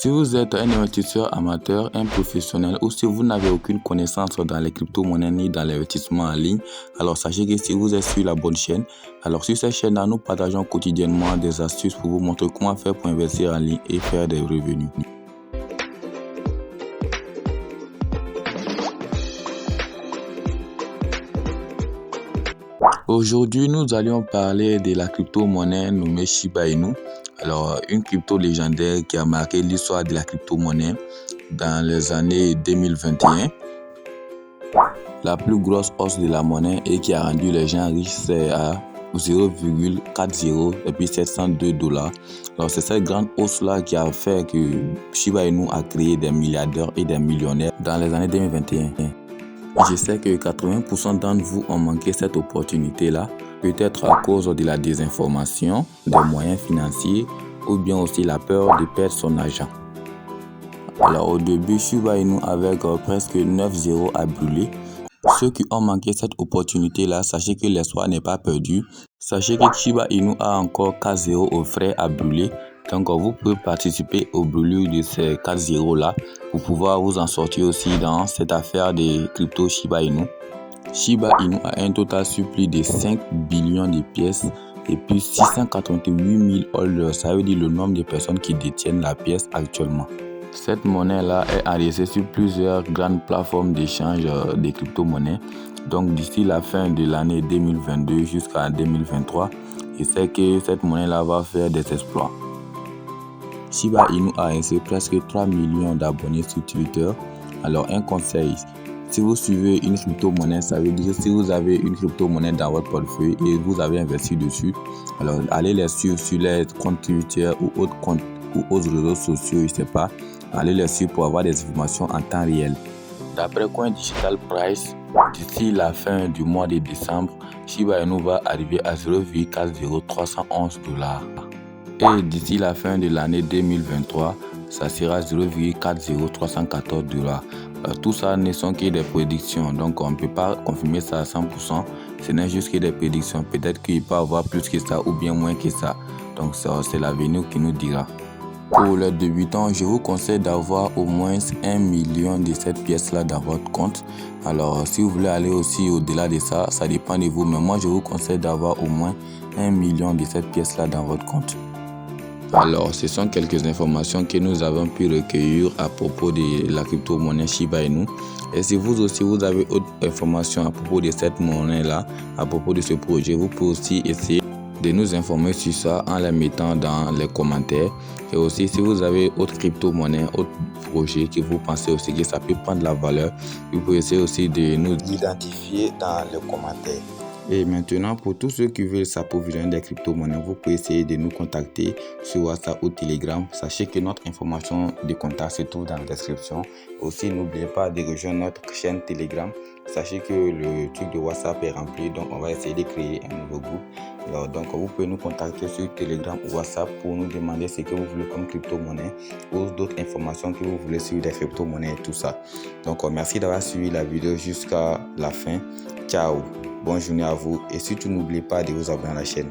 Si vous êtes un investisseur amateur, un professionnel ou si vous n'avez aucune connaissance dans les crypto-monnaies ni dans l'investissement en ligne, alors sachez que si vous êtes sur la bonne chaîne, alors sur cette chaîne-là, nous partageons quotidiennement des astuces pour vous montrer comment faire pour investir en ligne et faire des revenus. Aujourd'hui, nous allions parler de la crypto-monnaie nommée Shiba Inu. Alors, une crypto légendaire qui a marqué l'histoire de la crypto-monnaie dans les années 2021. La plus grosse hausse de la monnaie et qui a rendu les gens riches, c'est à 0,40 et puis 702 $. Alors, c'est cette grande hausse-là qui a fait que Shiba Inu a créé des milliardaires et des millionnaires dans les années 2021. Je sais que 80% d'entre vous ont manqué cette opportunité-là, peut-être à cause de la désinformation, des moyens financiers ou bien aussi la peur de perdre son argent. Alors au début, Shiba Inu avec presque 9 zéros à brûler. Ceux qui ont manqué cette opportunité-là, sachez que l'espoir n'est pas perdu. Sachez que Shiba Inu a encore 4 zéros au frais à brûler. Donc vous pouvez participer au brûlure de ces 4 zéros-là pour pouvoir vous en sortir aussi dans cette affaire de crypto Shiba Inu. Shiba Inu a un total sur plus de 5 billions de pièces et puis 688 000 holders. Ça veut dire le nombre de personnes qui détiennent la pièce actuellement. Cette monnaie-là est enregistrée sur plusieurs grandes plateformes d'échange de crypto-monnaies. Donc d'ici la fin de l'année 2022 jusqu'à 2023, je sais que cette monnaie-là va faire des exploits. Shiba Inu a inscrit presque 3 millions d'abonnés sur Twitter. Alors un conseil, si vous suivez une crypto-monnaie, ça veut dire que si vous avez une crypto-monnaie dans votre portefeuille et vous avez investi dessus, alors allez les suivre sur les comptes Twitter ou autres comptes ou autres réseaux sociaux, je sais pas. Allez les suivre pour avoir des informations en temps réel. D'après Coin Digital Price, d'ici la fin du mois de décembre, Shiba Inu va arriver à 0,40311 $. Et d'ici la fin de l'année 2023, ça sera 0,40314 $. Tout ça ne sont que des prédictions, donc on ne peut pas confirmer ça à 100%. Ce n'est juste que des prédictions. Peut-être qu'il peut y avoir plus que ça ou bien moins que ça. Donc c'est l'avenir qui nous dira. Pour les débutants, je vous conseille d'avoir au moins 1 million de cette pièce-là dans votre compte. Alors, si vous voulez aller aussi au-delà de ça, ça dépend de vous. Mais moi, je vous conseille d'avoir au moins 1 million de cette pièce-là dans votre compte. Alors, ce sont quelques informations que nous avons pu recueillir à propos de la crypto-monnaie Shiba Inu. Et si vous aussi, vous avez autre information à propos de cette monnaie-là, à propos de ce projet, vous pouvez aussi essayer de nous informer sur ça en les mettant dans les commentaires. Et aussi, si vous avez autre crypto-monnaie, autre projet que vous pensez aussi que ça peut prendre la valeur, vous pouvez essayer aussi de nous identifier dans les commentaires. Et maintenant, pour tous ceux qui veulent s'approvisionner des crypto-monnaies, vous pouvez essayer de nous contacter sur WhatsApp ou Telegram. Sachez que notre information de contact se trouve dans la description. Aussi, n'oubliez pas de rejoindre notre chaîne Telegram. Sachez que le truc de WhatsApp est rempli, donc on va essayer de créer un nouveau groupe. Alors, donc, vous pouvez nous contacter sur Telegram ou WhatsApp pour nous demander ce que vous voulez comme crypto-monnaie ou d'autres informations que vous voulez sur des crypto-monnaies et tout ça. Donc, merci d'avoir suivi la vidéo jusqu'à la fin. Ciao, bonne journée à vous et surtout n'oubliez pas de vous abonner à la chaîne.